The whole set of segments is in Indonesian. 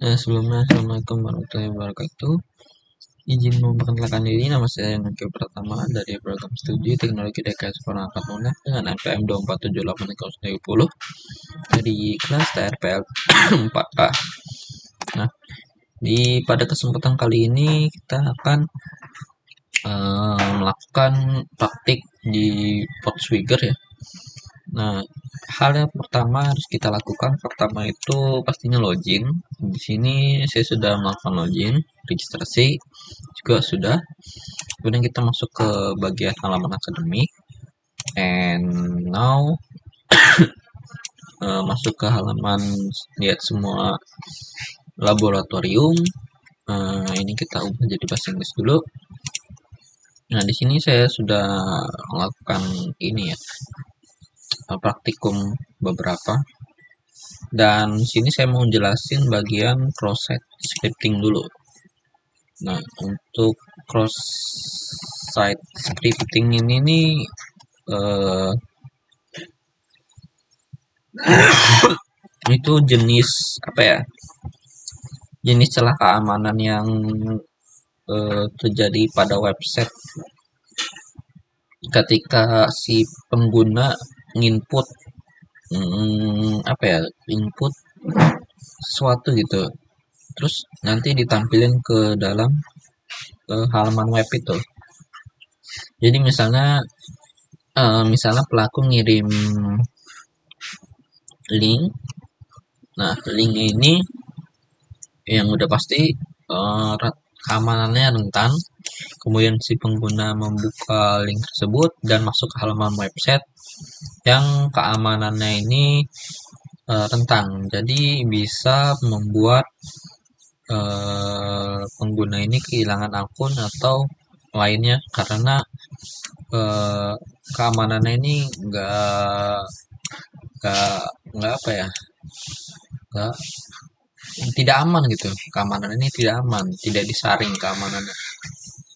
Sebelumnya, Assalamualaikum warahmatullahi wabarakatuh. Izin memperkenalkan diri, nama saya Nungki Pratama dari Program Studi Teknologi DKS Perangkat Lunak dengan NPM 2478010 dari kelas TRPL 4A. Nah, pada kesempatan kali ini kita akan melakukan praktik di Podswigger ya. Nah, hal yang pertama harus kita lakukan itu pastinya login. Di sini saya sudah melakukan login, registrasi juga sudah. Kemudian kita masuk ke bagian halaman akademik. And now masuk ke halaman lihat semua laboratorium. Ini kita ubah jadi bahasa Inggris dulu. Nah, di sini saya sudah melakukan ini ya, praktikum beberapa. Dan di sini saya mau jelasin bagian cross-site scripting dulu. Nah, untuk cross-site scripting ini nih itu jenis apa ya? Jenis celah keamanan yang terjadi pada website ketika si pengguna nginput input sesuatu gitu, terus nanti ditampilin ke dalam halaman web itu. Jadi misalnya pelaku ngirim link. Nah, link ini yang udah pasti keamanannya rentan. Kemudian si pengguna membuka link tersebut dan masuk ke halaman website yang keamanannya ini rentan. Jadi bisa membuat pengguna ini kehilangan akun atau lainnya karena keamanannya ini nggak apa ya, nggak tidak aman gitu. Keamanan ini tidak aman, tidak disaring keamanannya.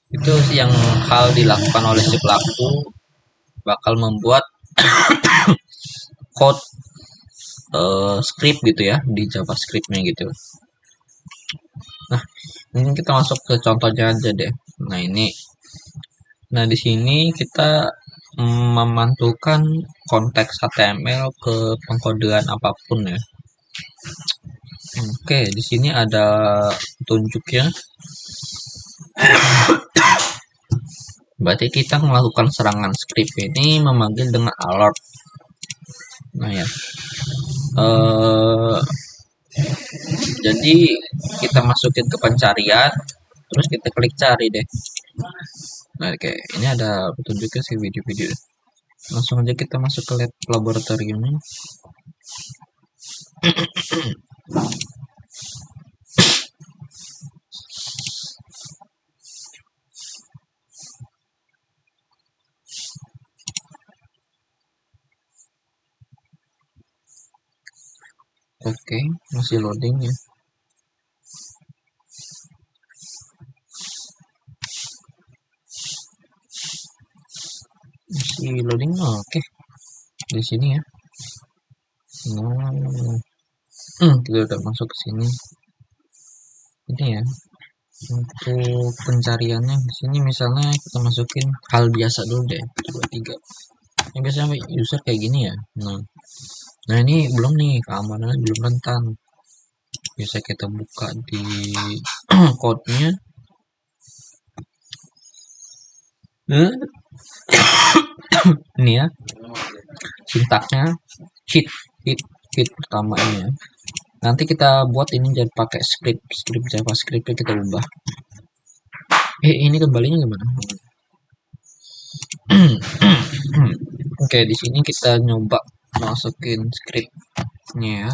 Itu yang hal dilakukan oleh si pelaku bakal membuat code script gitu ya di JavaScript-nya gitu. Nah, ini kita masuk ke contohnya aja deh. Nah, di sini kita memantulkan konteks HTML ke pengkodean apapun ya. Oke, di sini ada petunjuknya. Berarti kita melakukan serangan script ini memanggil dengan alert. Nah ya, jadi kita masukin ke pencarian, terus kita klik cari deh. Nah, oke, ini ada petunjuknya sih video-video. Langsung aja kita masuk ke lab laboratoriumnya. Oke, masih loading ya. Masih loading. Oke. Di sini ya. Kita udah masuk ke sini. Ini ya. Untuk pencariannya di sini misalnya kita masukin hal biasa dulu deh, 23. Ini biasanya user kayak gini ya. Nah ini belum nih, keamanannya belum rentan. Bisa kita buka di code-nya. Ini ya, sintaksnya hit pertama ini ya. Nanti kita buat ini jadi pakai script JavaScript kita ubah. Ini kembalinya gimana? Oke, di sini kita nyoba masukin scriptnya ya.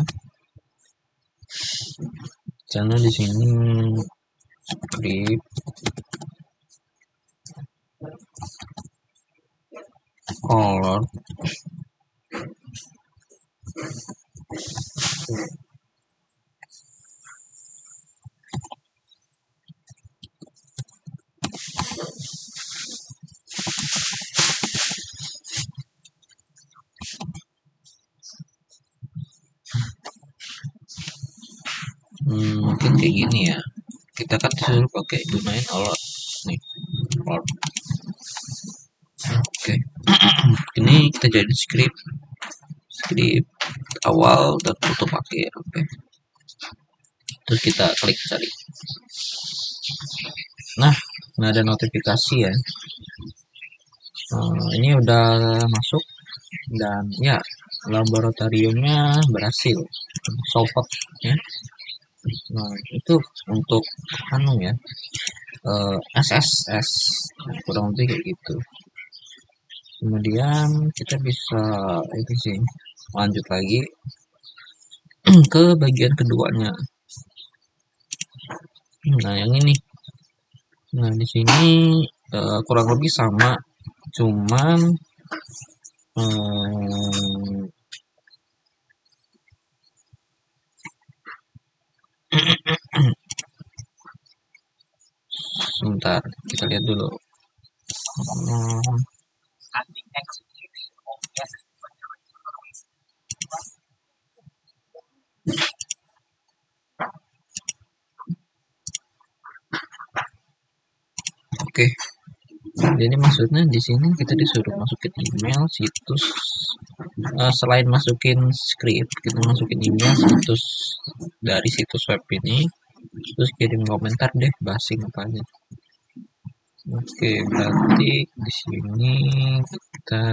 Karena di sini script color Mungkin kayak gini ya, kita kan disuruh pakai gunain alert nih, alert. Oke. Ini kita jadi script awal dan tutup akhir. Oke, terus kita klik cari. Nah, nggak ada notifikasi ya. Ini udah masuk dan ya, laboratoriumnya berhasil solved ya. Nah, itu untuk anu ya, SSS kurang lebih kayak gitu. Kemudian kita bisa itu sih lanjut lagi ke bagian keduanya. Nah, yang ini. Nah, di sini kurang lebih sama, cuman sebentar kita lihat dulu. Oke. Jadi maksudnya di sini kita disuruh masukin email, situs, selain masukin script, kita masukin email, situs dari situs web ini, terus kirim komentar deh, basing apa aja. Oke, berarti di sini kita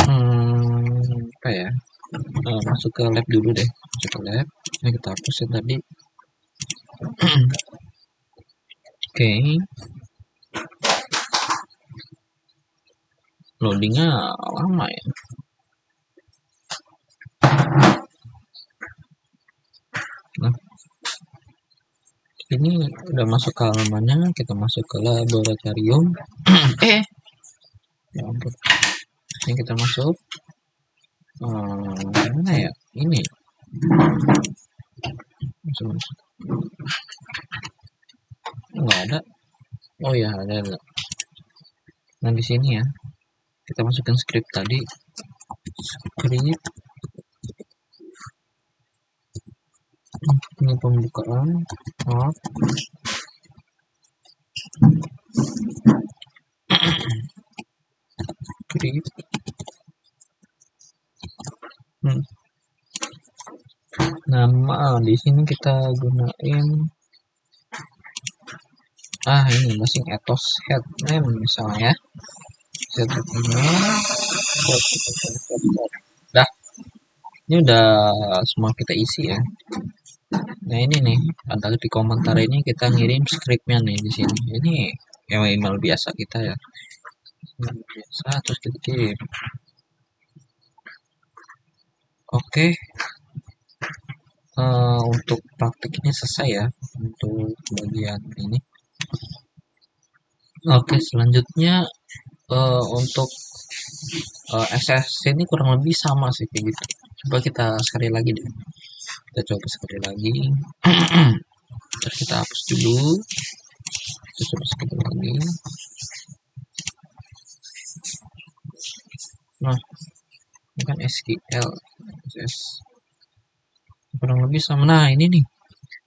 apa ya? Masuk ke lab dulu deh, masuk ke lab. Ini kita hapus yang tadi. Oke. Loadingnya lama ya. Nah, ini udah masuk ke halamannya, kita masuk ke laboratorium. Ya ampun. Ini kita masuk. Mana ya? Ini. Masuk. Nggak ada. Oh ya, ada. Nah, di sini ya. Kita masukkan script tadi. Script. Ini pembukaan. Script. Nama di sini kita gunain ini masing ethos head name misalnya. Set email. Dah. Ini udah semua kita isi ya. Nah, ini nih, ada di komentar ini kita ngirim scriptnya nih di sini. Ini email biasa kita ya. Email biasa terus kita kirim. Oke. Untuk praktik ini selesai ya untuk bagian ini. Oke, selanjutnya untuk SS ini kurang lebih sama sih kayak gitu. Coba kita sekali lagi deh. Kita coba sekali lagi. Terus kita hapus dulu. Kita coba sekali lagi. Nah, ini kan SQL, SS. Kurang lebih sama. Nah, ini nih.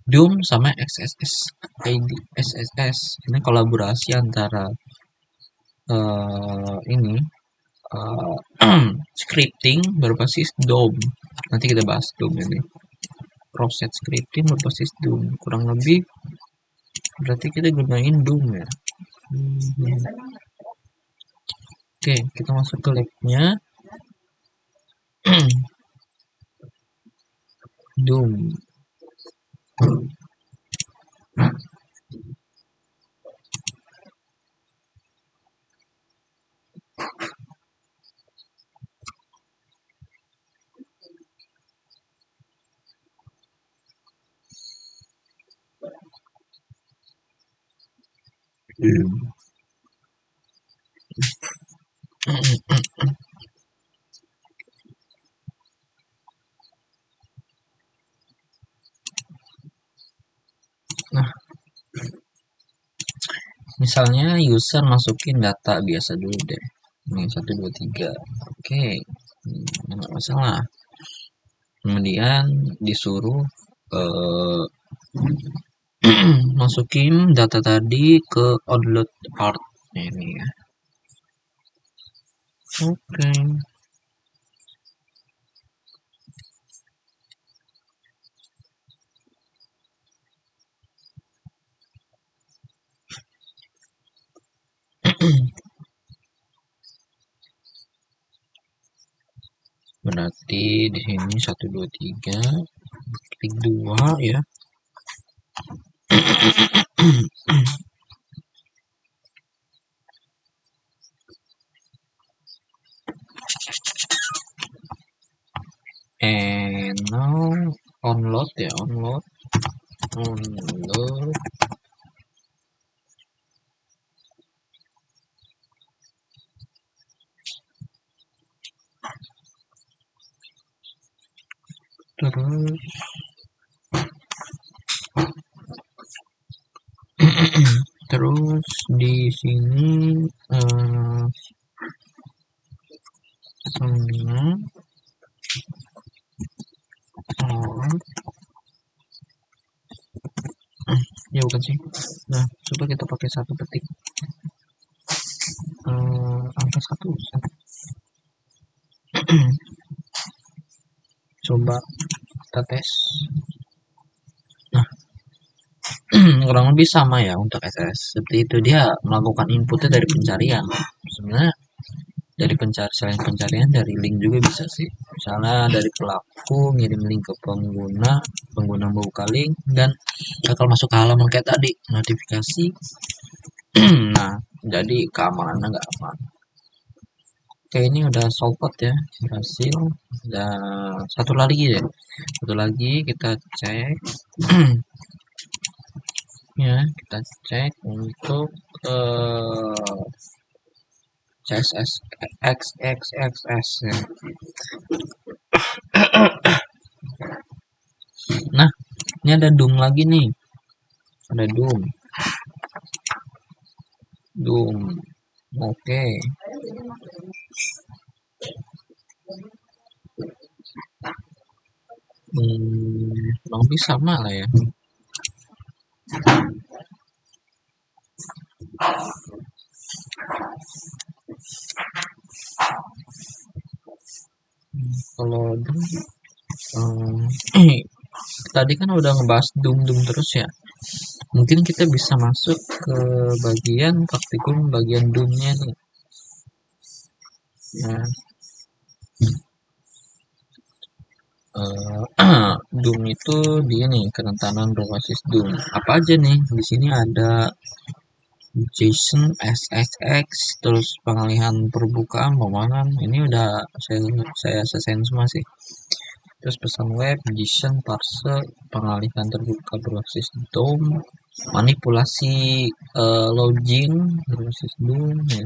Doom sama XSS ID SSS. Ini kolaborasi antara ini scripting berbasis DOM. Nanti kita bahas DOM ini. Proses scripting berbasis DOM. Kurang lebih berarti kita gunain DOM ya. Oke, kita masuk ke labnya. DOM. Nah, misalnya user masukin data biasa dulu deh. Ini 1 2 3. Oke. Nggak masalah. Kemudian disuruh eh, masukin data tadi ke outload part ini ya. Oke. Berarti di sini 1 2 3 klik 2 ya. And now onload ya, onload. Terus terus di sini semua ya bukan sih. Nah, coba kita pakai satu petik angka satu. Coba kita tes. Nah, kurang lebih sama ya untuk SS. Seperti itu, dia melakukan inputnya dari pencarian. Sebenarnya dari selain pencarian dari link juga bisa sih. Misalnya dari pelaku ngirim link ke pengguna membuka link dan bakal masuk ke halaman kayak tadi, notifikasi. Nah, jadi keamanannya nggak aman. Oke, ini udah solved ya, berhasil. Dan satu lagi kita cek. Ya, kita cek untuk CSS XXXS ya. Nah, ini ada DOM lagi nih. Ada DOM. Oke. Kurang lebih sama lah ya. Kalau tadi kan udah ngebahas DOM terus ya. Mungkin kita bisa masuk ke bagian praktikum bagian DOM-nya nih. Nah, DOM itu dia nih kerentanan berbasis DOM. Apa aja nih? Di sini ada JSON, SXX, terus pengalihan perbukaan, pemahaman. Ini udah saya selesaiin semua sih. Terus pesan web, JSON, parser, pengalihan terbuka berbasis DOM, manipulasi login berbasis DOM ya.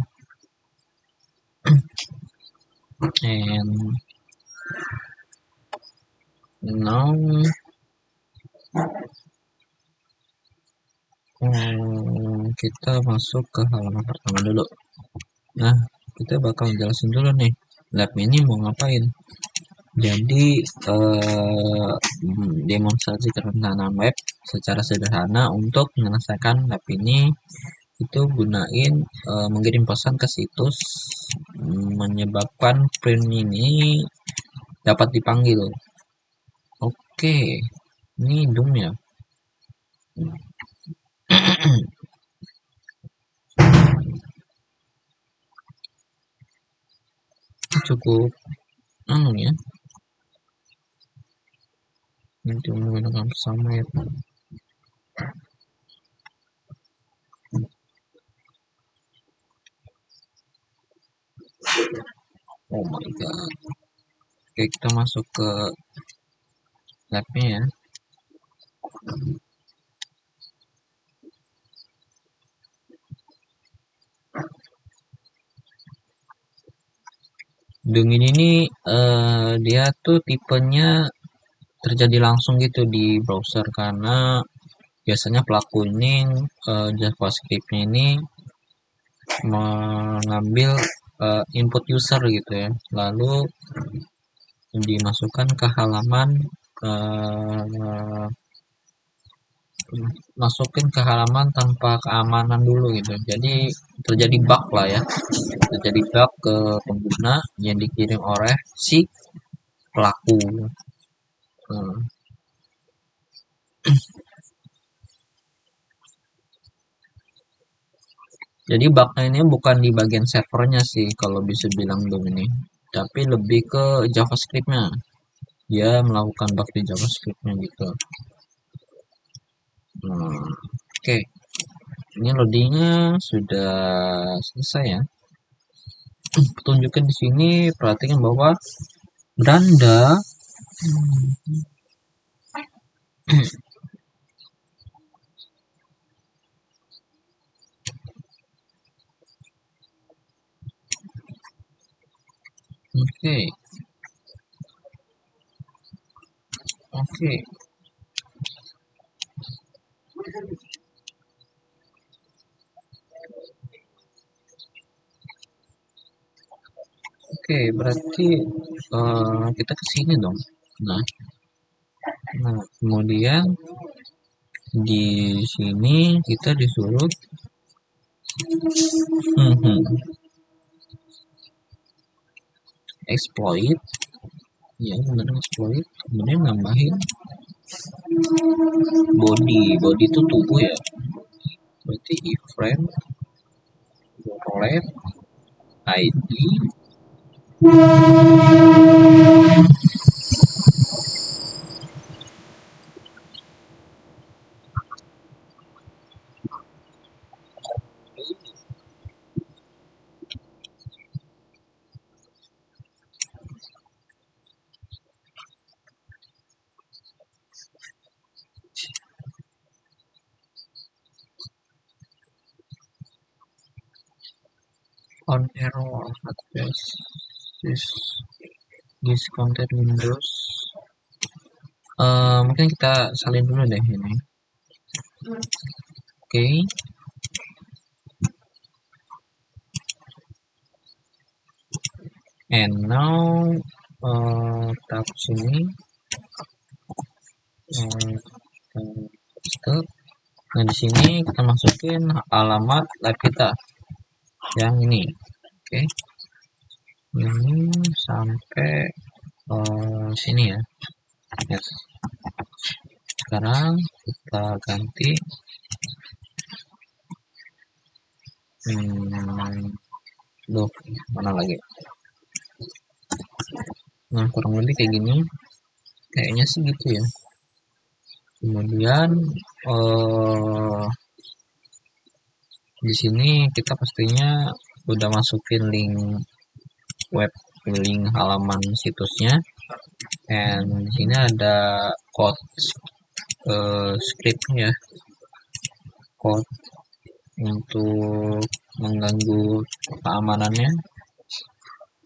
And now kita masuk ke halaman pertama dulu. Nah, kita bakal jelasin dulu nih lab ini mau ngapain. Jadi demonstrasi kerentanan web secara sederhana untuk menyelesaikan lab ini itu gunain mengirim pesan ke situs menyebabkan print ini dapat dipanggil. Oke, ini DOM ya. Cukup ya. Nanti menggunakan bersama ya. Oh my god. Oke, kita masuk ke labnya ya. DOM ini nih dia tuh tipenya terjadi langsung gitu di browser karena biasanya pelaku ini JavaScript-nya ini mengambil input user gitu ya, lalu dimasukkan ke halaman, masukin ke halaman tanpa keamanan dulu gitu. Jadi terjadi bug lah ya, terjadi bug ke pengguna yang dikirim oleh si pelaku. Hmm. Jadi bugnya ini bukan di bagian servernya sih kalau bisa bilang ini, tapi lebih ke JavaScript-nya. Dia melakukan bug di JavaScript-nya gitu. Oke. Ini loadingnya sudah selesai ya. Petunjukkan di sini, perhatikan bahwa beranda. Oke, oke, oke. Berarti kita ke sini dong. Nah, kemudian di sini kita disuruh exploit, ya benar exploit. Kemudian nambahin body itu tubuh ya. Berarti iframe left id on error address discounted windows. Mungkin kita salin dulu deh ini. Oke. And now tab sini stop. Nah di sini kita masukin alamat lab kita yang ini. Oke. Ini sampai sini ya. Yes. Sekarang kita ganti mana lagi. Nah kurang lebih kayak gini, kayaknya sih gitu ya. Kemudian di sini kita pastinya udah masukin link web, link halaman situsnya, dan di sini ada code scriptnya, code untuk mengganggu keamanannya.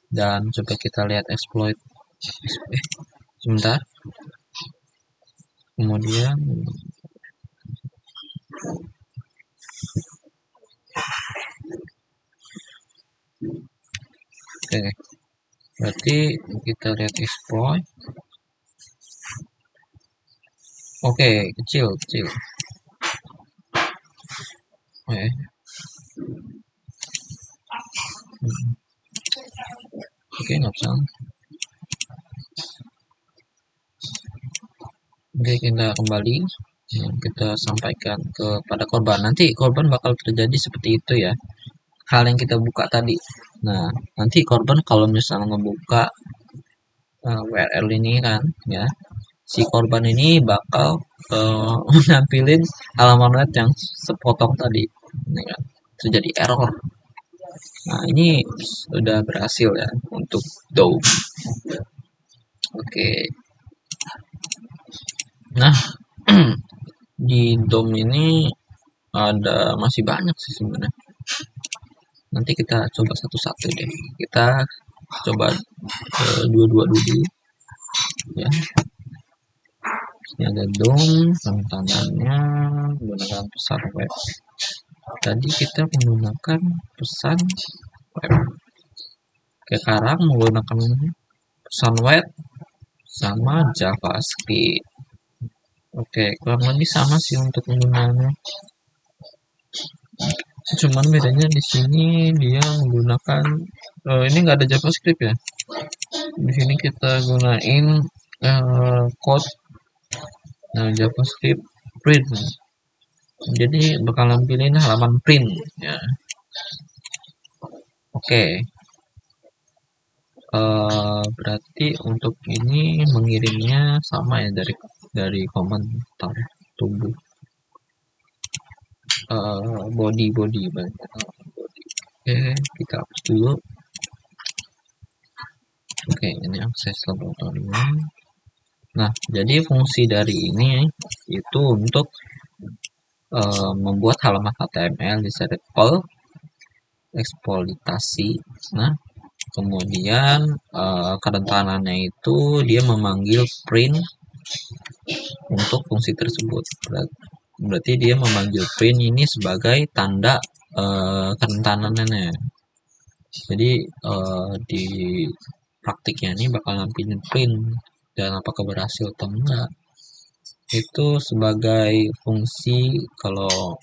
Dan coba kita lihat exploit. Sebentar. Kemudian oke, berarti kita lihat exploit. Oke, kecil. Oke. Oke, nggak bisa. Oke, kita kembali. Kita sampaikan kepada korban. Nanti korban bakal terjadi seperti itu ya. Hal yang kita buka tadi. Nah, nanti korban kalau misalnya ngebuka URL ini kan, ya, si korban ini bakal menampilin halaman web yang sepotong tadi, ini kan, terjadi error. Nah, ini sudah berhasil ya untuk DOM. Oke. Nah, di DOM ini ada masih banyak sih sebenarnya. Nanti kita coba satu-satu deh. Kita coba dua-dua dulu ya. Ini ada DOM, tantangannya menggunakan pesan web. Tadi kita menggunakan pesan web. Sekarang menggunakan pesan web sama JavaScript. Oke, kurang lebih sama sih untuk penggunaannya. Cuman bedanya di sini dia menggunakan ini nggak ada JavaScript ya. Di sini kita gunain code JavaScript print. Jadi bakal nampilin halaman print ya. Oke. Berarti untuk ini mengirimnya sama ya dari komentar tubuh body body. Oke, kita hapus dulu. Oke, ini akses laboratorium. Nah, jadi fungsi dari ini itu untuk membuat halaman HTML bisa eksploitasi. Nah, kemudian kerentanannya itu dia memanggil print untuk fungsi tersebut. Berarti dia memanggil print ini sebagai tanda kerentanannya. Jadi di praktiknya ini bakal nampilin print dan apakah berhasil atau enggak itu sebagai fungsi kalau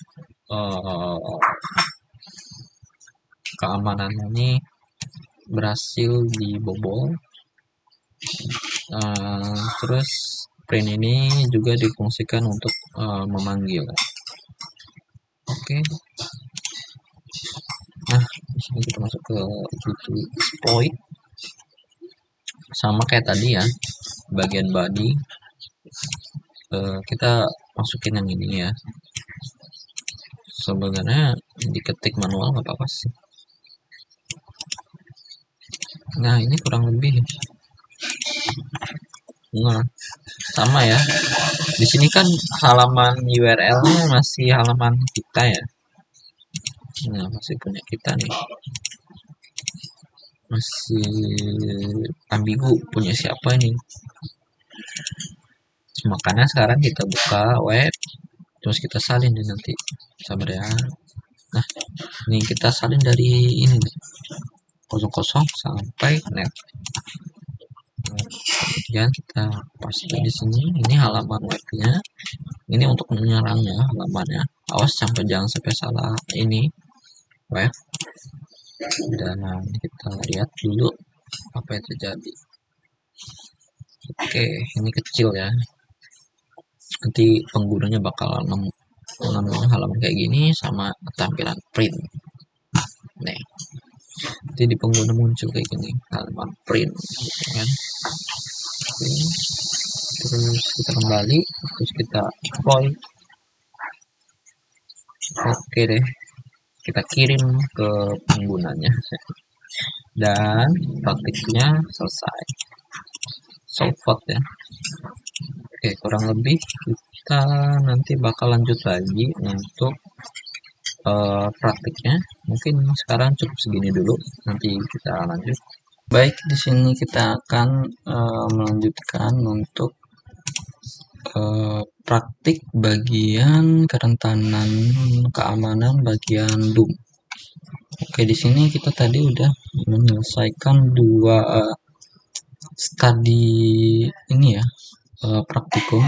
keamanannya ini berhasil dibobol. Terus print ini juga difungsikan untuk memanggil. Oke. Nah, di sini kita masuk ke YouTube exploit. Sama kayak tadi ya, bagian body kita masukin yang ini ya. Sebenarnya diketik manual nggak apa-apa sih. Nah, ini kurang lebih sama ya. Di sini kan halaman URL-nya masih halaman kita ya. Nah, masih punya kita nih. Masih ambigu punya siapa ini. Makanya sekarang kita buka web, terus kita salin deh nanti. Sabar ya. Nah, ini kita salin dari ini nih. 00 sampai net. Kemudian kita paste di sini. Ini halaman webnya. Ini untuk menyerangnya halamannya. Awas jangan sampai salah ini web. Dan kita lihat dulu apa yang terjadi. Oke, ini kecil ya. Nanti penggunanya bakal menemukan halaman kayak gini sama tampilan print. Nih, nanti di pengguna muncul kayak gini halaman print, gitu kan. Oke. Terus kita kembali, terus kita deploy. Oke deh, kita kirim ke penggunanya dan praktiknya selesai. Solve ya. Oke, kurang lebih kita nanti bakal lanjut lagi untuk praktiknya. Mungkin sekarang cukup segini dulu, nanti kita lanjut. Baik, di sini kita akan melanjutkan untuk praktik bagian kerentanan keamanan bagian DOM. Oke, di sini kita tadi udah menyelesaikan dua studi ini ya, praktikum.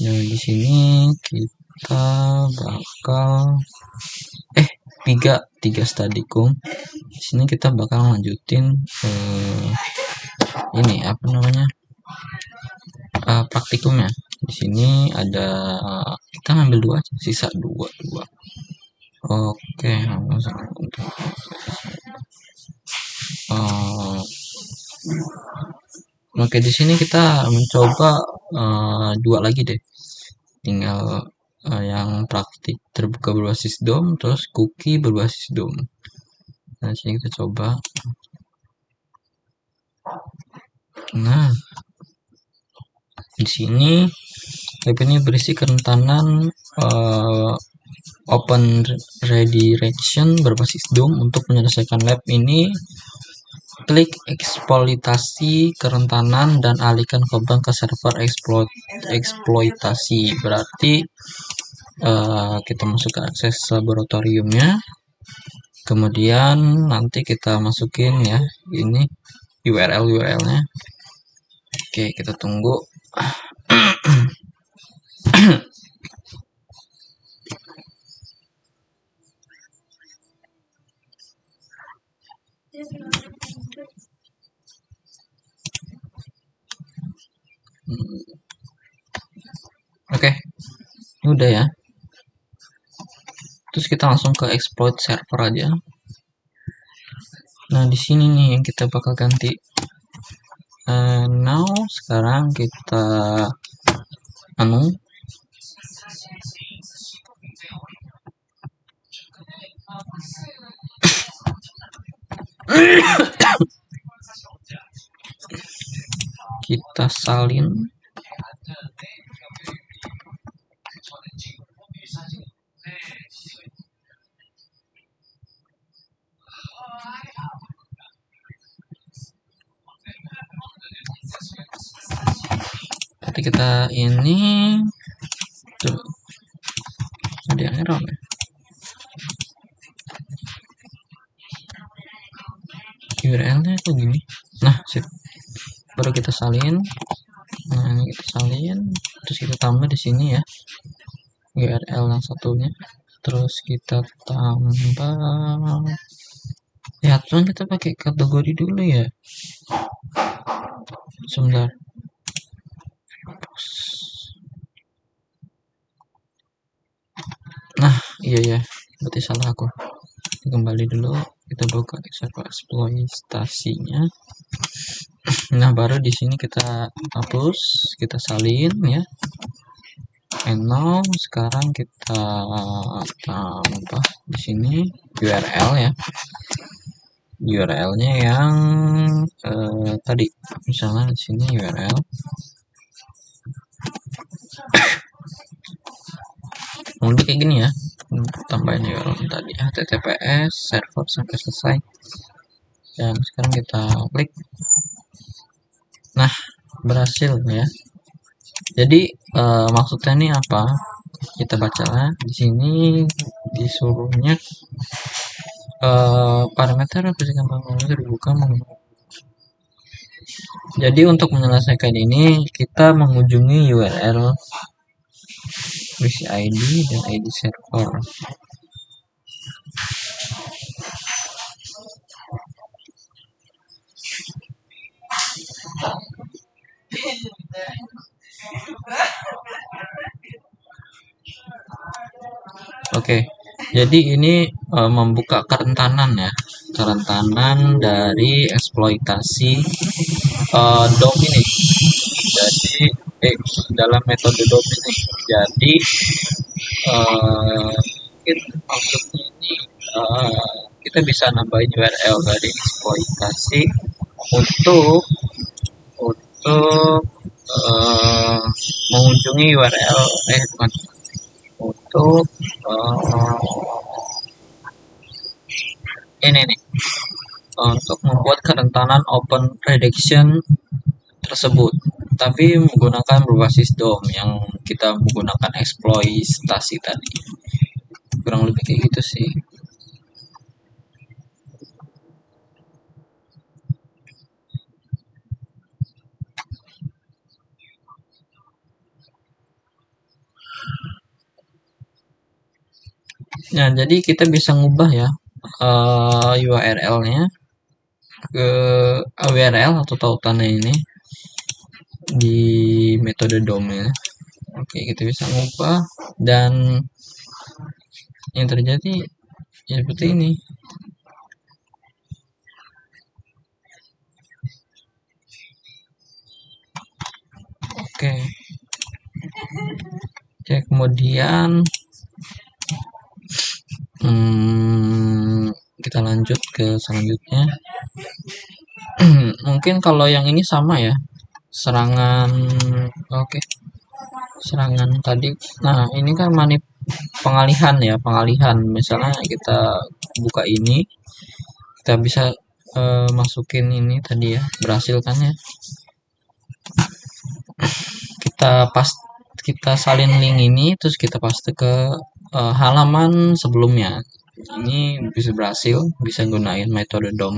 Nah, di sini kita bakal tiga studikum. Di sini kita bakal lanjutin ini apa namanya? Praktikumnya. Di sini ada kita ngambil dua aja, sisa dua. Oke, Oke, di sini kita mencoba dua lagi deh. Tinggal yang praktik terbuka berbasis DOM, terus cookie berbasis DOM. Nah, di sini kita coba. Nah, di sini lab ini berisi kerentanan open redirection berbasis DOM. Untuk menyelesaikan lab ini, klik eksploitasi kerentanan dan alihkan korban ke server eksploitasi. Berarti kita masuk ke akses laboratoriumnya, kemudian nanti kita masukin ya ini URL-nya. Oke, kita tunggu. Oke, ini udah ya. Terus kita langsung ke exploit server aja. Nah, di sini nih yang kita bakal ganti. Now sekarang kita kita salin nanti kita ini tuh ada error ya. URL-nya tuh gini. Nah, sip. Baru kita salin. Nah, ini kita salin, terus kita tambah di sini ya URL yang satunya. Terus kita tambah ya, cuman kita pakai kategori dulu ya. Sebentar. Nah, iya ya, berarti salah aku. Kembali dulu, kita buka server eksploitasinya. Nah, baru di sini kita hapus, kita salin ya. And now sekarang kita tambah di sini URL ya. URL-nya yang tadi, misalnya di sini URL mungkin kayak gini ya, tambahin URL tadi https server sampai selesai, dan sekarang kita klik. Nah, berhasil ya. Jadi maksudnya ini apa? Kita baca di sini disuruhnya parameter aplikasi parameter dibuka. Jadi untuk menyelesaikan ini kita mengunjungi URL isi ID dan ID server. Oke, jadi ini membuka kerentanan ya, kerentanan dari eksploitasi DOM ini. Jadi dalam metode DOM ini. Jadi maksudnya ini kita bisa nambahin URL dari eksploitasi untuk mengunjungi URL bukan untuk ini nih untuk membuat kerentanan open prediction tersebut, tapi menggunakan berbasis DOM yang kita menggunakan eksploitasi tadi. Kurang lebih kayak gitu sih. Nah, jadi kita bisa ngubah ya URL-nya ke URL atau tautannya ini di metode DOM-nya. Oke, kita bisa ngubah, dan yang terjadi ya seperti ini. Oke. Oke, kemudian kita lanjut ke selanjutnya. Mungkin kalau yang ini sama ya, serangan. Oke, serangan tadi. Nah, ini kan pengalihan ya, pengalihan. Misalnya kita buka ini, kita bisa masukin ini tadi ya, berhasil kan ya. Kita salin link ini, terus kita paste ke halaman sebelumnya. Ini bisa berhasil, bisa gunain metode DOM.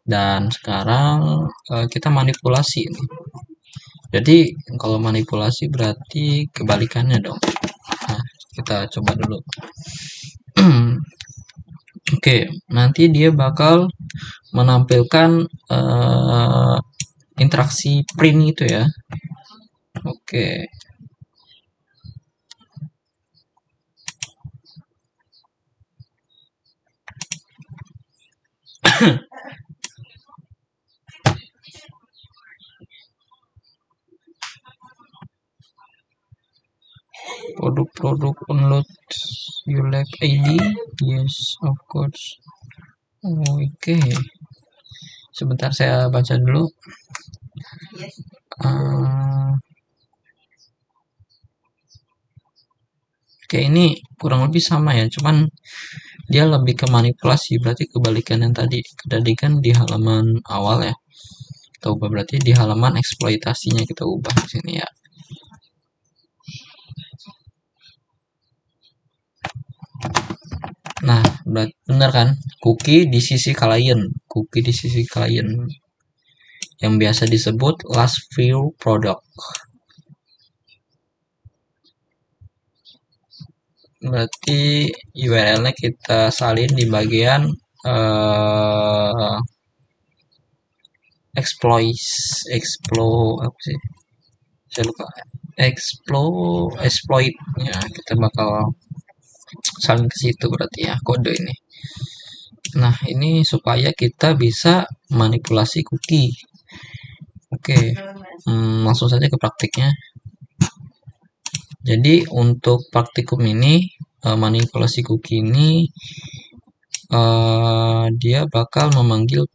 Dan sekarang kita manipulasi nih. Jadi kalau manipulasi berarti kebalikannya dong. Nah, kita coba dulu. Oke, nanti dia bakal menampilkan interaksi print itu ya. Oke. Produk download you like ID? Yes, of course. Oke. Sebentar saya baca dulu. Oke, ini kurang lebih sama ya, cuman dia lebih ke manipulasi, berarti kebalikan yang tadi. Tadi kan di halaman awal ya, kita ubah, berarti di halaman eksploitasinya kita ubah di sini ya. Nah, benar kan? Cookie di sisi client yang biasa disebut last view product. Berarti URL-nya kita salin di bagian exploit apa sih? Saya lupa. Exploit ya, kita bakal salin ke situ berarti ya kode ini. Nah, ini supaya kita bisa manipulasi cookie. Oke, langsung saja ke praktiknya. Jadi untuk praktikum ini manipulasi cookie ini dia bakal memanggil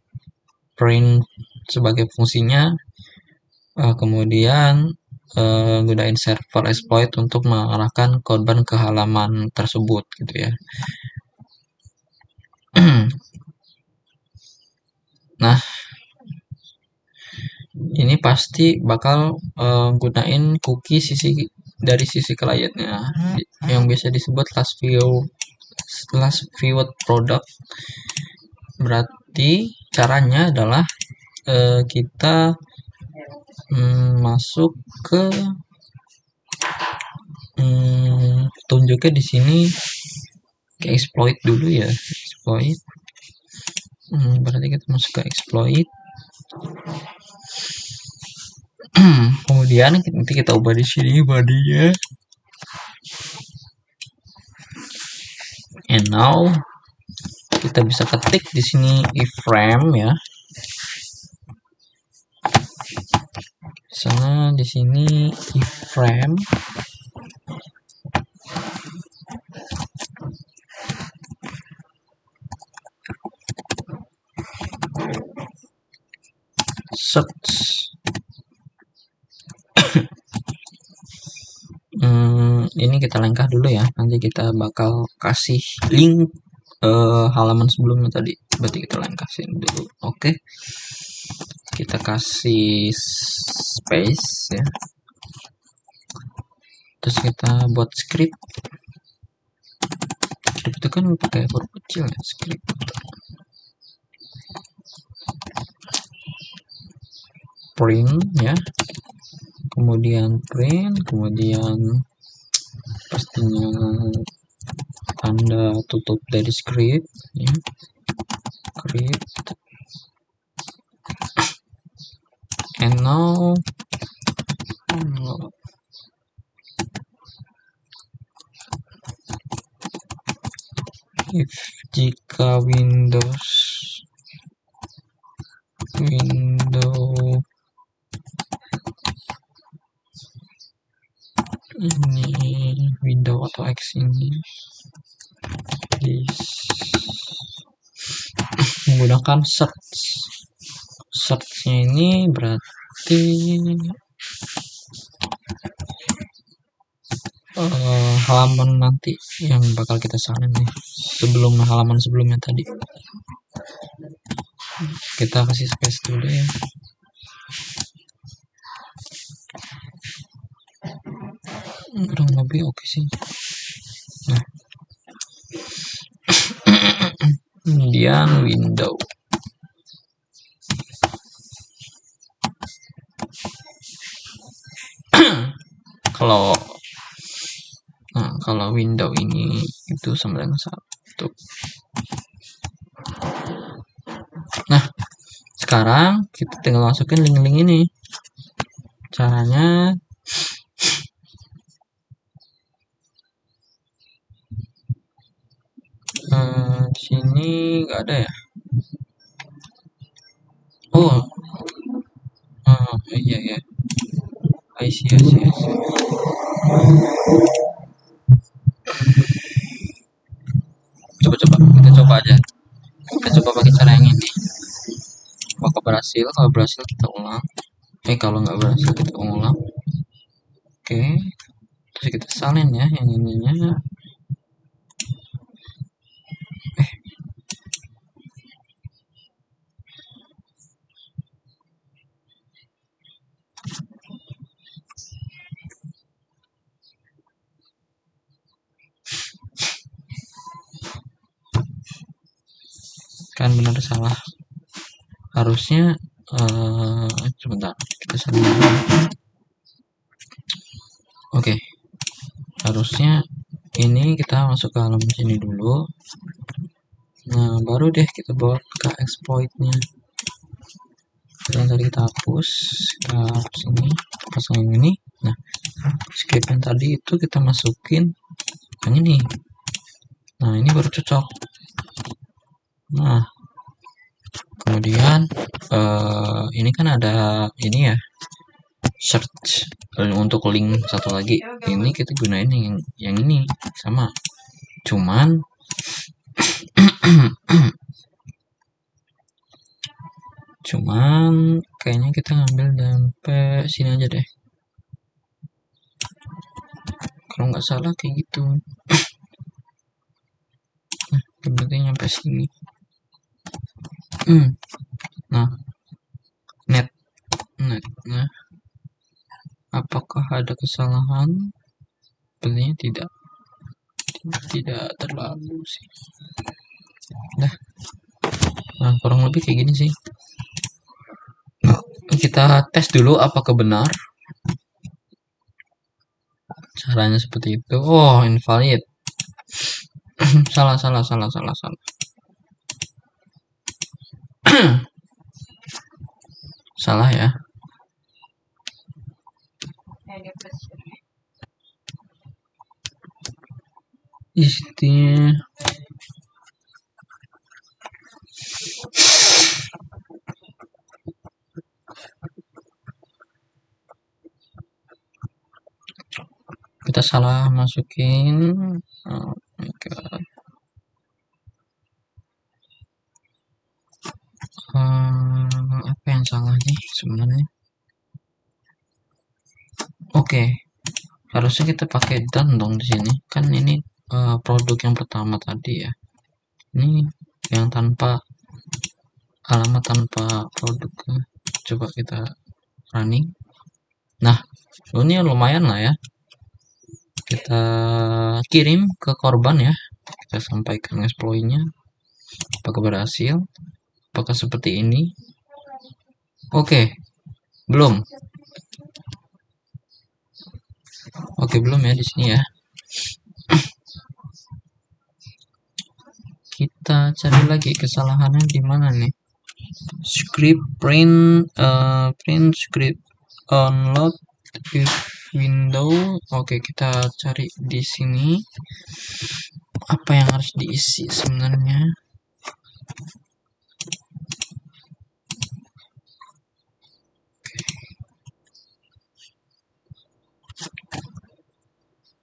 print sebagai fungsinya, kemudian gunain server exploit untuk mengarahkan korban ke halaman tersebut gitu ya. Nah, ini pasti bakal gunain cookie dari sisi kliennya yang biasa disebut last viewed product. Berarti caranya adalah kita masuk ke tunjuknya di sini ke exploit dulu ya, exploit. Berarti kita masuk ke exploit. Kemudian nanti kita ubah di sini bodinya. And now kita bisa ketik di sini iframe ya. Misalnya di sini iframe search. Ini kita lengkah dulu ya. Nanti kita bakal kasih link halaman sebelumnya tadi. Berarti kita lengkahin dulu. Oke. Kita kasih space ya. Terus kita buat script. Script itu kan pakai huruf kecil ya, script. Print ya. Kemudian print, kemudian pastinya tanda tutup dari script ya. Script. And now if jika window ini window atau X ini menggunakan searchnya ini berarti halaman nanti yang bakal kita salin nih sebelum halaman sebelumnya tadi. Kita kasih space dulu ya. Kurang lebih oke sih. Nah, kemudian window. kalau window ini itu sama dengan 1. Nah, sekarang kita tinggal masukin link-link ini. Caranya di sini nggak ada ya. Oh, iya. I see. Kita coba aja. Kita coba pakai cara yang ini. Apakah berhasil? Kalau berhasil kita ulang. Kalau nggak berhasil kita ulang. Oke. Terus kita salin ya yang ininya. Kan benar salah. Harusnya sebentar kita salin dulu. Oke. Harusnya ini kita masuk ke halaman sini dulu. Nah, baru deh kita bawa ke exploitnya. Yang tadi kita hapus ini, pasang yang ini. Nah, script yang tadi itu kita masukin yang ini. Nah, ini baru cocok. Nah, kemudian ini kan ada ini ya, search untuk link satu lagi. Ini kita gunain yang ini sama. Cuman kayaknya kita ngambil sampai sini aja deh. Kalau nggak salah kayak gitu. Berarti nyampe sini. Nah, netnya apakah ada kesalahan? Sebenarnya tidak terlalu sih. Nah, kurang lebih kayak gini sih. Kita tes dulu apakah benar. Caranya seperti itu. Oh, invalid. salah. Salah ya. Istilah kita salah masukin. Oh my god. Apa yang salah nih sebenarnya? Oke. Harusnya kita pakai done dong di sini. Kan ini produk yang pertama tadi ya. Ini yang tanpa alamat, tanpa produk. Coba kita running. Nah, ini lumayan lah ya. Kita kirim ke korban ya. Kita sampaikan exploit-nya. Apakah berhasil? Apakah seperti ini? Oke. Belum. Oke, belum ya di sini ya. Kita cari lagi kesalahannya di mana nih? Script print script unlock if window. Oke, kita cari di sini apa yang harus diisi sebenarnya.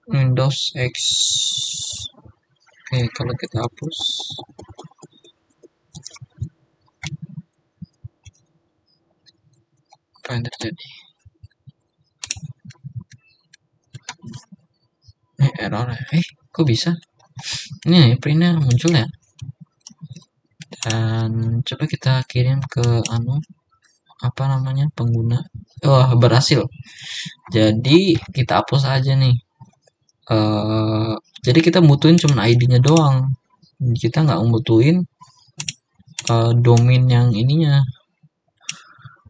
Windows X. Oke, kalau kita hapus, apa yang terjadi? Error ya. Kok bisa? Ini printnya muncul ya. Dan coba kita kirim ke apa namanya, pengguna. Berhasil. Jadi kita hapus aja nih. Jadi kita butuhin cuma ID-nya doang. Kita nggak membutuhin domain yang ininya.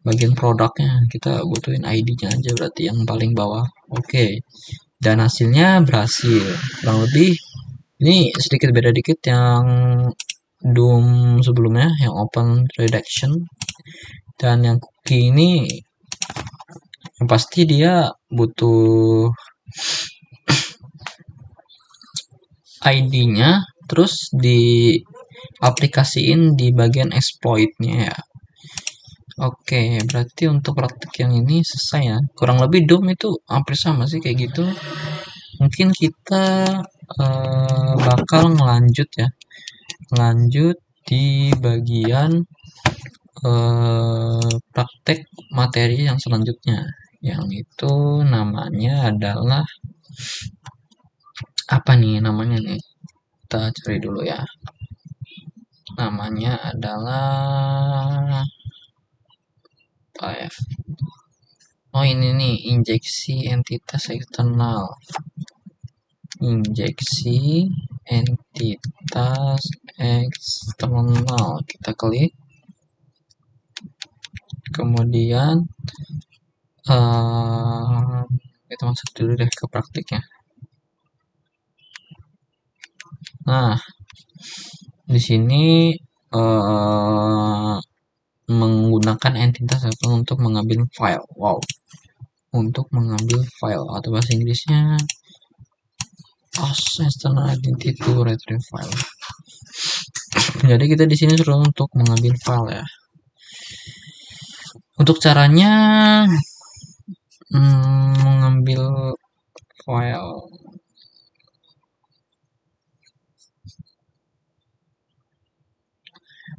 bagian produknya kita butuhin ID-nya aja, berarti yang paling bawah. Oke, dan hasilnya berhasil. Kurang lebih ini sedikit beda dikit yang Doom sebelumnya, yang open redaction, dan yang cookie ini yang pasti dia butuh ID-nya, terus di aplikasiin di bagian exploit-nya ya. Oke, berarti untuk praktik yang ini selesai ya. Kurang lebih Doom itu hampir sama sih kayak gitu. Mungkin kita bakal ngelanjut ya. Lanjut di bagian praktek materi yang selanjutnya. Yang itu namanya adalah apa nih namanya nih? Kita cari dulu ya. Namanya adalah apa ya? Oh ini nih, injeksi entitas eksternal. Injeksi entitas eksternal. Kita klik. Kemudian kita masuk dulu deh ke praktiknya. Nah, di sini menggunakan entitas untuk mengambil file. Wow, untuk mengambil file atau bahasa Inggrisnya external identity to retrieve file. Jadi kita di sini suruh untuk mengambil file ya. Untuk caranya mengambil file.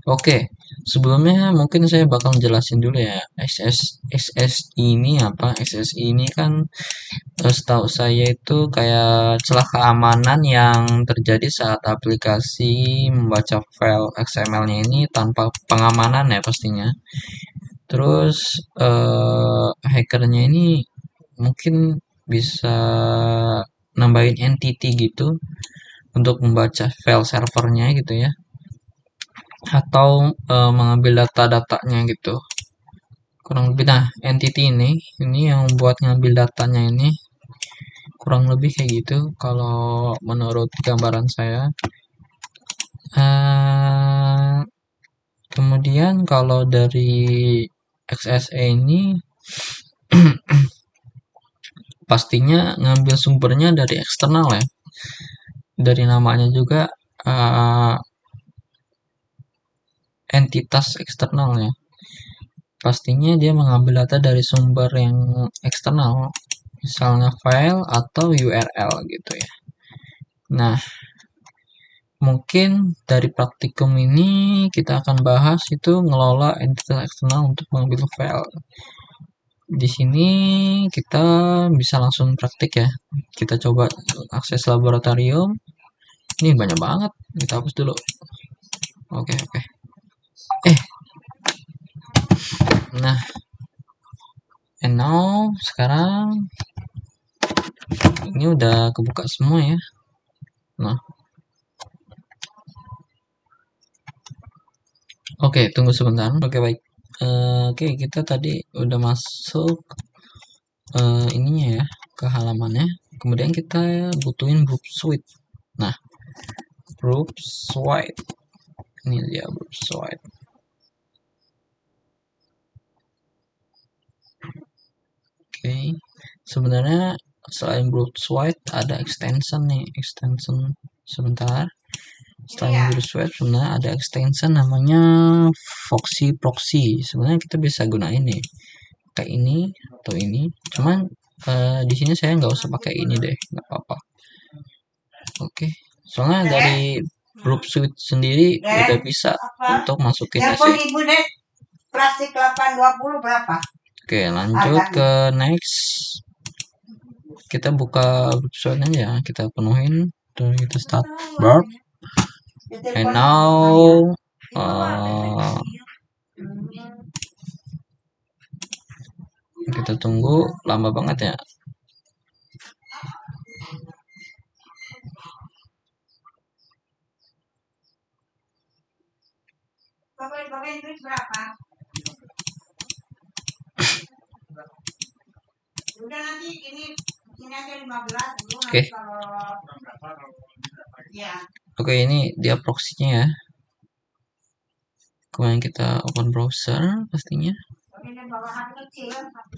Oke, sebelumnya mungkin saya bakal jelasin dulu ya. SSI ini apa? SSI ini kan setahu saya itu kayak celah keamanan yang terjadi saat aplikasi membaca file XML-nya ini tanpa pengamanan ya pastinya. Terus hackernya ini mungkin bisa nambahin entity gitu untuk membaca file servernya gitu ya, atau mengambil data-datanya gitu. Kurang lebih nah entity ini yang buat ngambil datanya ini kurang lebih kayak gitu kalau menurut gambaran saya. Kemudian kalau dari XSE ini pastinya ngambil sumbernya dari eksternal ya. Dari namanya juga entitas eksternal ya. Pastinya dia mengambil data dari sumber yang eksternal, misalnya file atau URL gitu ya. Nah, mungkin dari praktikum ini kita akan bahas itu ngelola entitas eksternal untuk mengambil file. Di sini kita bisa langsung praktik ya. Kita coba akses laboratorium. Ini banyak banget. Kita hapus dulu. Oke. Nah, and now sekarang ini udah kebuka semua ya. Nah, oke, tunggu sebentar. Oke, baik. Oke, kita tadi udah masuk ininya ya, ke halamannya. Kemudian kita butuhin group suite. Nah, group suite. Ini dia group suite. Oke. Sebenarnya selain group suite ada extension nih, extension sebentar. Selain group suite sebenarnya ada extension namanya Foxy Proxy. Sebenarnya kita bisa gunain nih kayak ini atau ini. Cuman di sini saya nggak usah pakai ini deh, nggak apa-apa. Oke, soalnya dari group suite sendiri udah bisa untuk masukin telepon ibu deh, plastik 820 berapa? Oke, lanjut ke next. Kita buka group suite aja, kita penuhin, terus kita start burp. And now kita tunggu lama banget ya. Udah nanti ini aja 15 dulu. Oke. Kalau ya. Oke, ini dia proxy-nya ya. Kemudian kita open browser pastinya.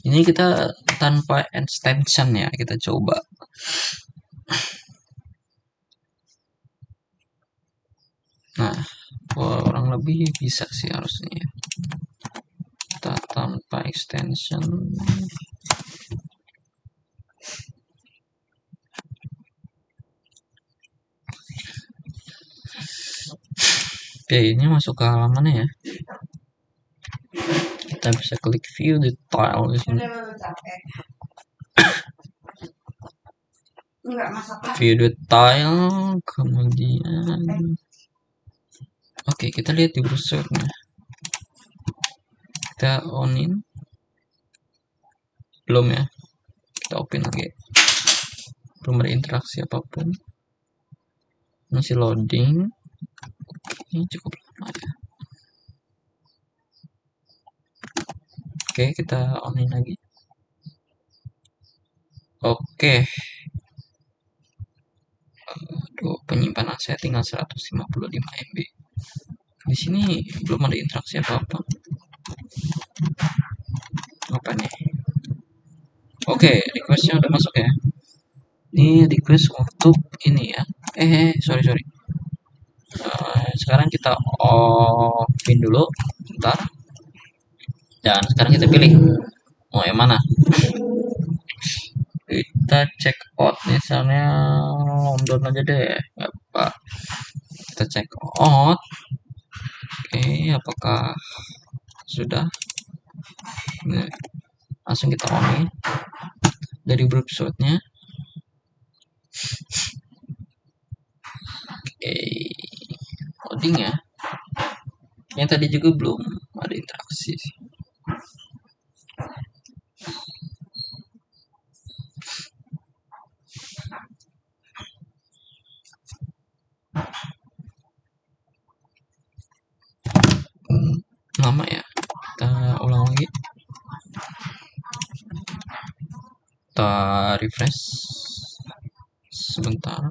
Ini kita tanpa extension ya, kita coba. Nah, kurang lebih bisa sih harusnya ya. Kita tanpa extension. Oke, ini masuk ke halamannya ya. Kita bisa klik view detail di sini. View detail, kemudian oke, kita lihat di browsernya. Kita onin. Belum ya. Kita open lagi. Belum ada interaksi apapun. Masih loading. Ini cukup lama ya. Oke, kita onin lagi. Oke. Aduh, penyimpanan saya tinggal 155 MB. Di sini belum ada interaksi apa-apa. Apa nih? Oke, requestnya udah masuk ya. Ini request untuk ini ya. Sorry. Sekarang kita offin dulu, bentar. Dan sekarang kita pilih mau yang mana. Kita check out misalnya London aja deh, nggak apa. Kita check out. Oke, apakah sudah? Nah, langsung kita on dari browsernya. Oke, loading ya. Yang tadi juga belum ada interaksi. Lama ya. Kita ulang lagi. Kita refresh sebentar.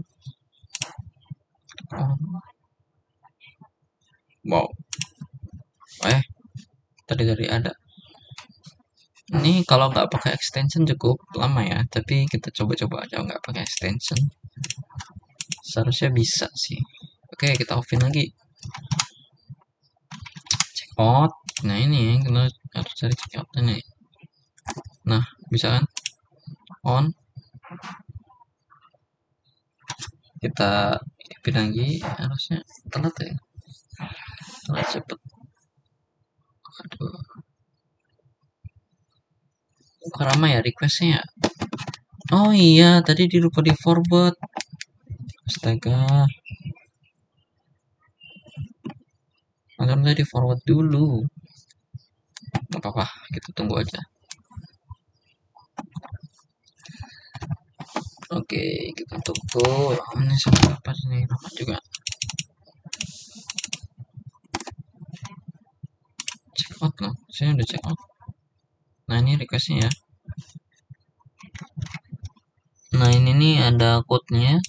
Wow. Tadi ada. Ini kalau nggak pakai extension cukup lama ya, tapi kita coba-coba aja nggak pakai extension. Seharusnya bisa sih. Oke, kita offin lagi. Check out. Nah ini kita harus cari check out ini. Nah, bisa kan? On. Kita offin lagi. Harusnya telat ya. Telat cepet. Aduh. Kok ramai ya requestnya ya? Oh iya, tadi lupa di forward. Astaga. Akan tadi forward dulu. Gak apa-apa, kita tunggu aja. Oke, kita tunggu. Ini sampai apa sih? Lama juga. Check out loh. Saya udah check out. Nah ini requestnya ya. Nah ini nih ada code-nya.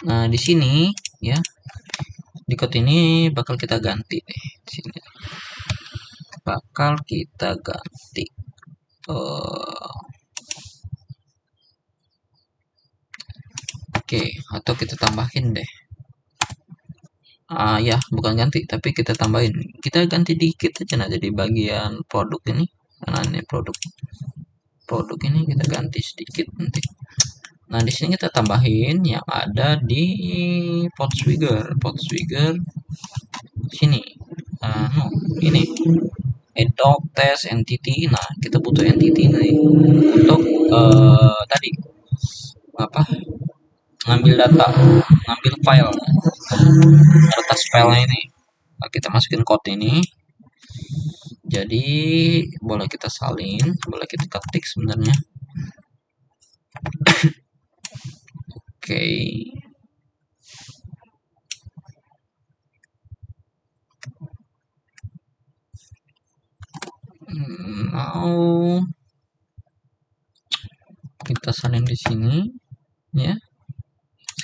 Nah di sini ya. Di code ini bakal kita ganti nih. Di sini. Bakal kita ganti. Oke, atau kita tambahin deh. Ya, bukan ganti, tapi kita tambahin. Kita ganti dikit aja nah jadi bagian produk ini. Karena ini produk ini kita ganti sedikit nanti. Nah, di sini kita tambahin yang ada di Podswigger sini. Ini adoc test entity. Nah, kita butuh entity nih untuk tadi apa? Ngambil data, ngambil file, kertas file ini. Nah, kita masukin code ini. Jadi boleh kita salin, boleh kita ketik sebenarnya. Oke. kita salin di sini ya.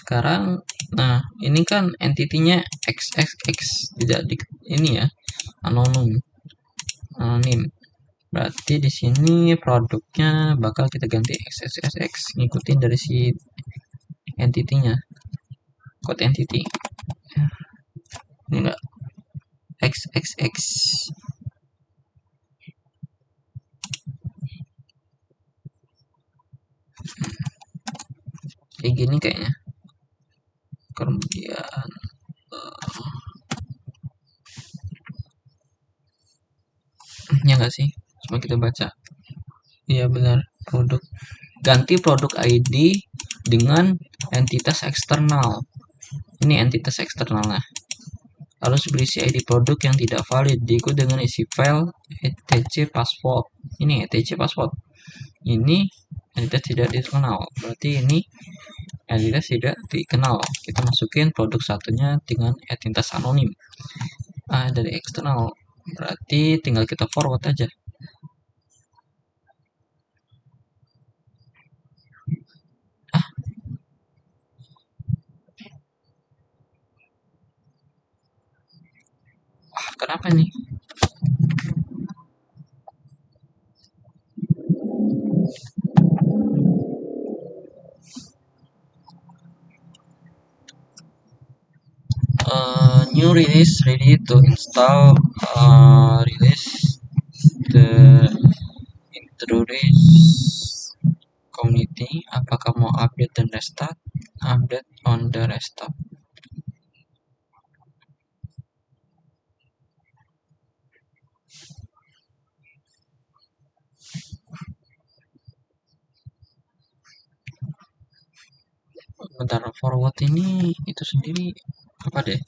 Sekarang nah ini kan entitinya xxx, tidak di ini ya, anonim. Berarti di sini produknya bakal kita ganti xxxx, ngikutin dari si entitinya, code entity. Ini enggak xxx. Kayak gini kayaknya. Kemudian ya nggak sih, coba kita baca. Iya benar, produk, ganti produk ID dengan entitas eksternal. Ini entitas eksternalnya harus berisi ID produk yang tidak valid, diikut dengan isi file etc password. Ini etc password, ini entitas tidak dikenal, berarti ini entitas tidak dikenal. Kita masukin produk satunya dengan entitas anonim dari eksternal, berarti tinggal kita forward aja. Kenapa nih? New release ready to install. Release the introduce community. Apakah mau update dan restart? Update on the restart. Bentar, forward ini itu sendiri apa deh?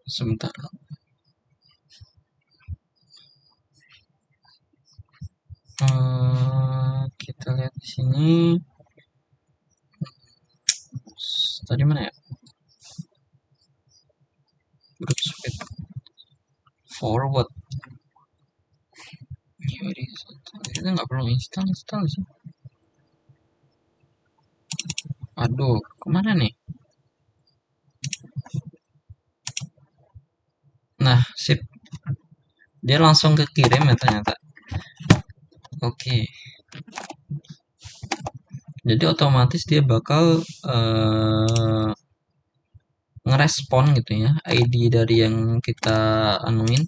Sebentar. Kita lihat di sini. Tadi mana ya? Group speed forward. Kita nggak perlu install sih. Aduh, kemana nih? Nah, sip. Dia langsung kekirim ya ternyata. Oke. Jadi otomatis dia bakal ngerespon gitu ya, ID dari yang kita anuin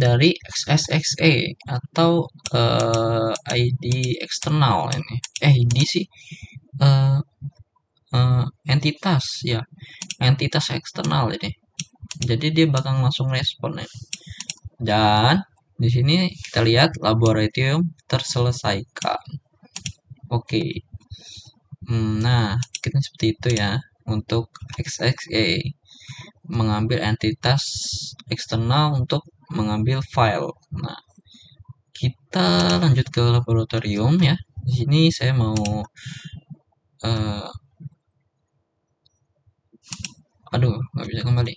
dari XSXE atau ID eksternal ini. ID sih entitas ya, entitas eksternal ini. Jadi dia bakal langsung respon ya. Dan di sini kita lihat laboratorium terselesaikan. Oke. Nah, kita seperti itu ya untuk XXA, mengambil entitas eksternal untuk mengambil file. Nah, kita lanjut ke laboratorium ya. Di sini saya mau aduh, nggak bisa kembali.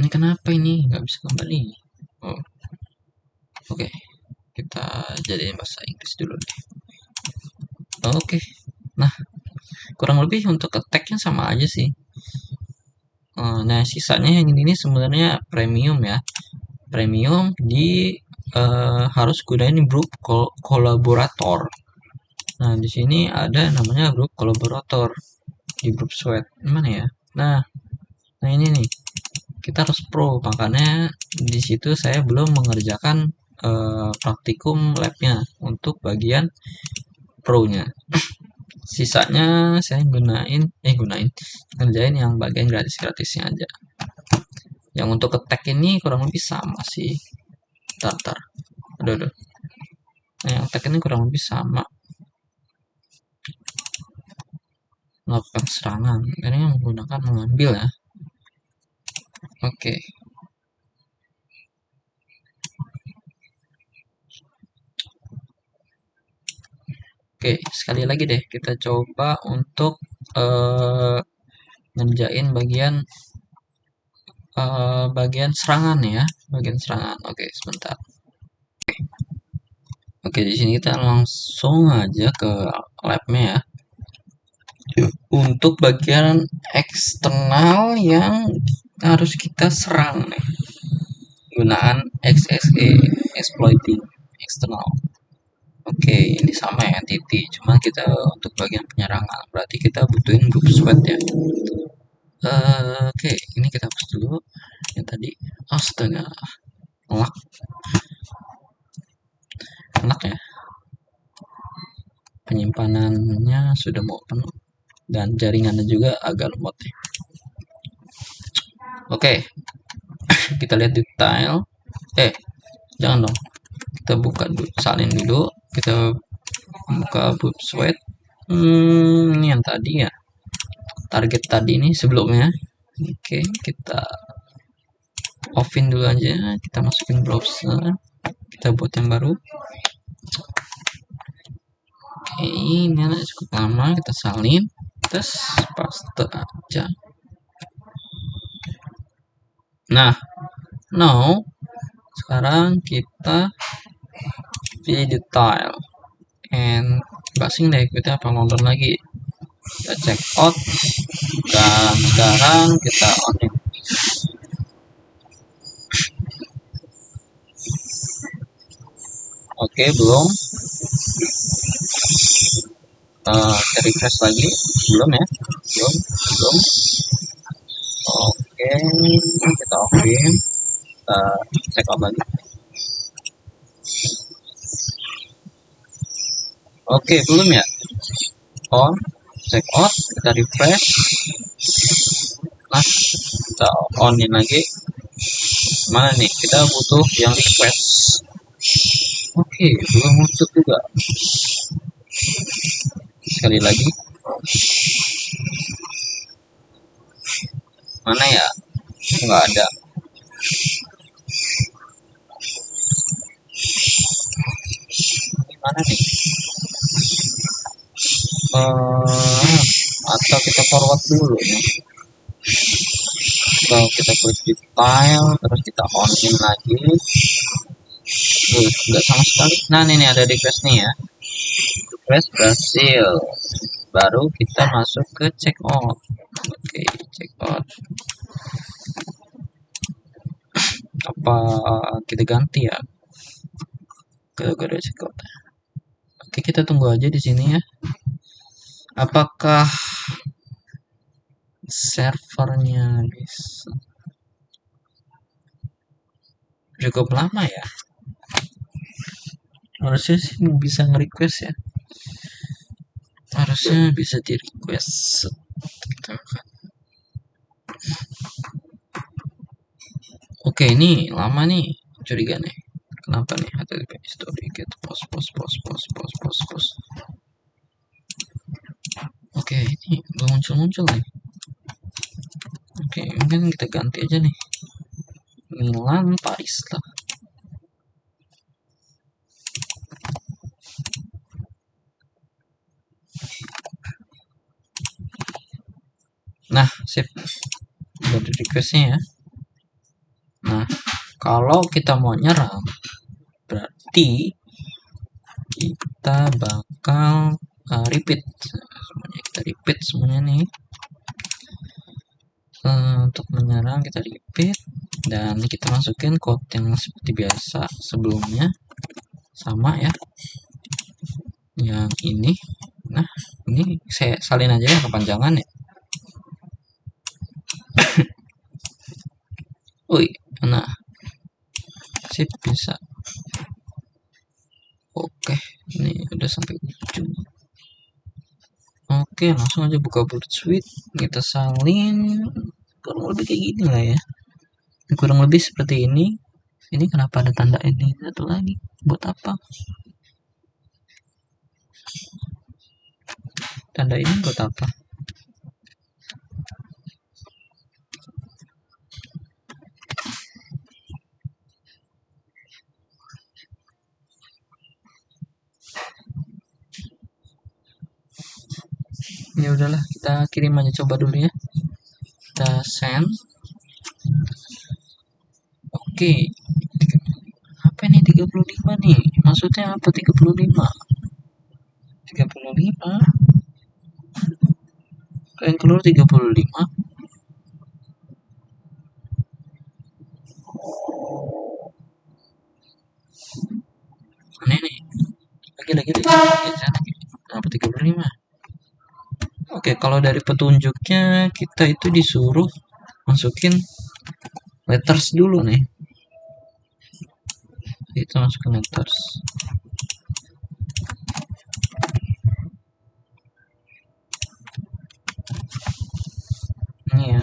Ini kenapa ini nggak bisa kembali? Oh, oke. Kita jadiin bahasa Inggris dulu deh. Oke. Nah, kurang lebih untuk attack-nya sama aja sih. Nah, sisanya yang ini sebenarnya premium ya. Premium di harus gunain grup kolaborator. Nah, di sini ada namanya grup kolaborator di grup sweat. Mana ya? Nah ini nih. Kita harus pro, makanya di situ saya belum mengerjakan praktikum labnya untuk bagian pro-nya. Sisanya saya gunain ngerjain yang bagian gratis-gratisnya aja. Yang untuk attack ini kurang lebih sama sih. Tar. Aduh. Nah, yang attack ini kurang lebih sama. Melakukan serangan. Ini menggunakan mengambil ya. Oke. Oke, sekali lagi deh kita coba untuk ngerjain bagian serangan ya, bagian serangan. Oke, sebentar. Oke, di sini kita langsung aja ke labnya ya. Untuk bagian eksternal yang harus kita serang nih, gunaan XSE, exploiting external. Oke, ini sama ya entity, cuma kita untuk bagian penyerangan berarti kita butuhin group sweat ya. Oke, ini kita hapus dulu yang tadi. Astaga, ngelak ya, penyimpanannya sudah mau penuh dan jaringannya juga agak lemot ya. Oke, kita lihat detail. Jangan dong, kita buka dulu, salin dulu, kita buka group sweat. Ini yang tadi ya, target tadi ini sebelumnya. Oke, kita offin dulu aja, kita masukin browser, kita buat yang baru. Oke, ini cukup lama, kita salin, terus paste aja. Nah, now sekarang kita pilih detail and basing deh, kita download lagi, kita check out, dan sekarang kita on in. Oke, belum. Kita refresh lagi, belum ya, belum. Oke, kita offin, kita check out lagi. Oke, belum ya, on, check out, kita refresh. Nah, kita onin lagi. Mana nih, kita butuh yang request. Oke, belum muncul juga. Sekali lagi, mana ya, nggak ada. Mana nih, atau kita forward dulu nih, atau kita klik detail terus kita on in lagi. Enggak sama sekali. Nah, ini ada request nih ya, request berhasil, baru kita masuk ke check out. Oke, check out. Apa kita ganti ya ke check out? Oke, kita tunggu aja di sini ya. Apakah servernya bisa? Cukup lama ya. Harusnya sih bisa nge-request ya. Harusnya bisa di-request. Oke, ini lama nih. Curiga nih. Kenapa nih? HTTP history get post. Oke, ini belum muncul nih. Oke, mungkin kita ganti aja nih. Milan Paris lah. Nah, sip. Udah di requestnya ya. Nah, kalau kita mau nyerang, berarti kita bakal repeat semuanya. Kita repeat semuanya nih. Untuk menyerang kita repeat dan kita masukin code yang seperti biasa sebelumnya, sama ya, yang ini. Nah, ini saya salin aja ya, kepanjangan ya. Woi, nah, sip, bisa. Oke, ini udah sampai ujung. Oke, langsung aja buka Boot Suite, kita salin, kurang lebih kayak gini lah ya. Kurang lebih seperti ini. Ini kenapa ada tanda ini satu lagi? Buat apa? Tanda ini buat apa? Ya udahlah, kita kirim aja, coba dulu ya. Kita send. Oke. Apa ini 35 nih. Maksudnya apa 35? 35? Yang keluar 35? Ini nih. Lagi. Kenapa 35? Oke, kalau dari petunjuknya kita itu disuruh masukin letters dulu nih. Kita masukin letters. Ini ya.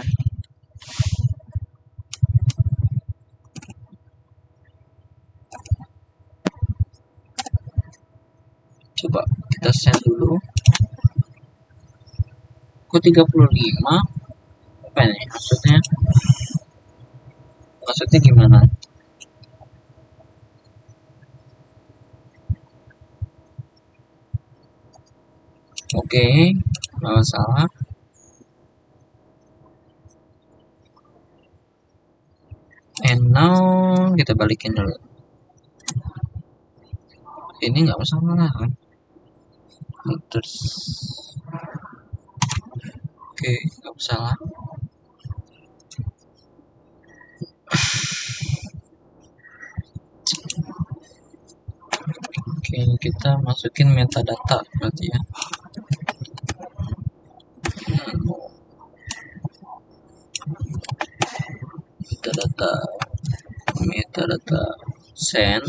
Coba kita send dulu. Kok 35? Apa ini maksudnya? Maksudnya gimana? Oke, nggak masalah. And now kita balikin dulu. Ini nggak masalah kan? Terus, oke, nggak masalah. Oke, kita masukin metadata berarti ya. Metadata send.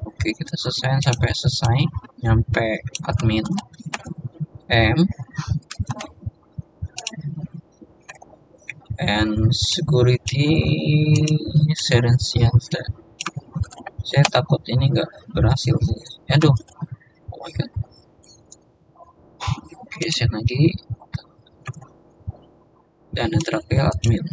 Oke, kita selesai nyampe admin m and security credentials. Saya takut ini nggak berhasil sih. Aduh, oh my god. Oke, send lagi dan yang terakhir admin.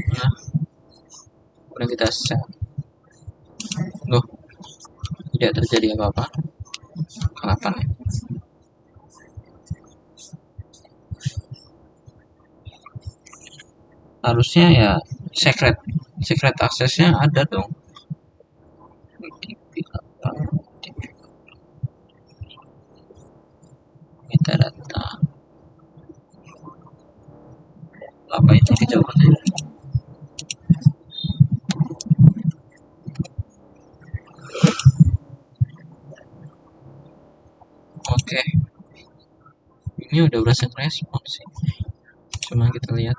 Nah, kemudian kita send. Loh, tidak terjadi apa-apa. Kenapa nih? Harusnya ya secret aksesnya ada dong. Metadata apa ini kejauhannya? Oke, ini udah berhasil respon sih. Cuma kita lihat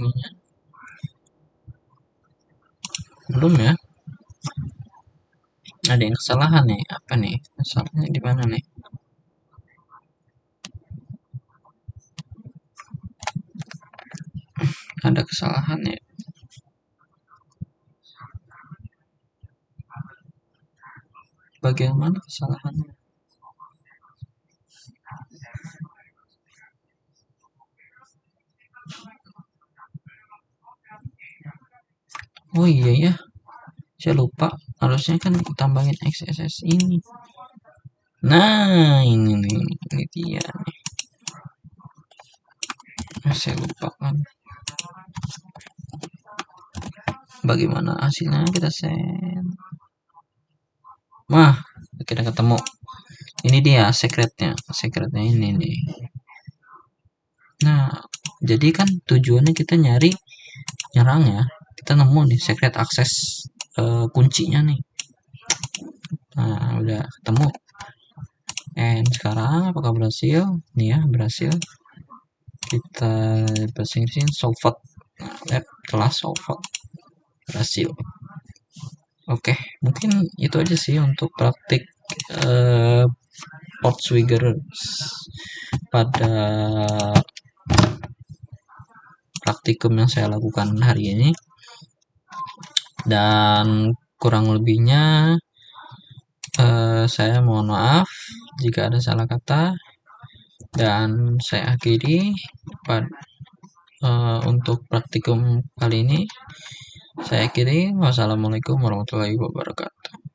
ininya belum ya. Ada yang kesalahan nih. Apa nih? Masalahnya di mana nih? Ada kesalahan ya. Bagian mana kesalahannya? Oh iya ya, saya lupa. Harusnya kan tambahin XSS ini. Nah, ini nih, ini dia nih. Saya lupa kan. Bagaimana hasilnya kita send. Wah, kita ketemu. Ini dia secretnya ini nih. Nah, jadi kan tujuannya kita nyerang ya. Kita nemu nih secret access kuncinya nih. Nah, udah ketemu. And sekarang apakah berhasil? Nih ya, berhasil. Kita bahasa Inggrisin solved. Nah, lab kelas solved. Berhasil. Oke, mungkin itu aja sih untuk praktik Portswigger pada praktikum yang saya lakukan hari ini. Dan kurang lebihnya saya mohon maaf jika ada salah kata. Dan saya akhiri untuk praktikum kali ini. Saya akhiri. Wassalamualaikum warahmatullahi wabarakatuh.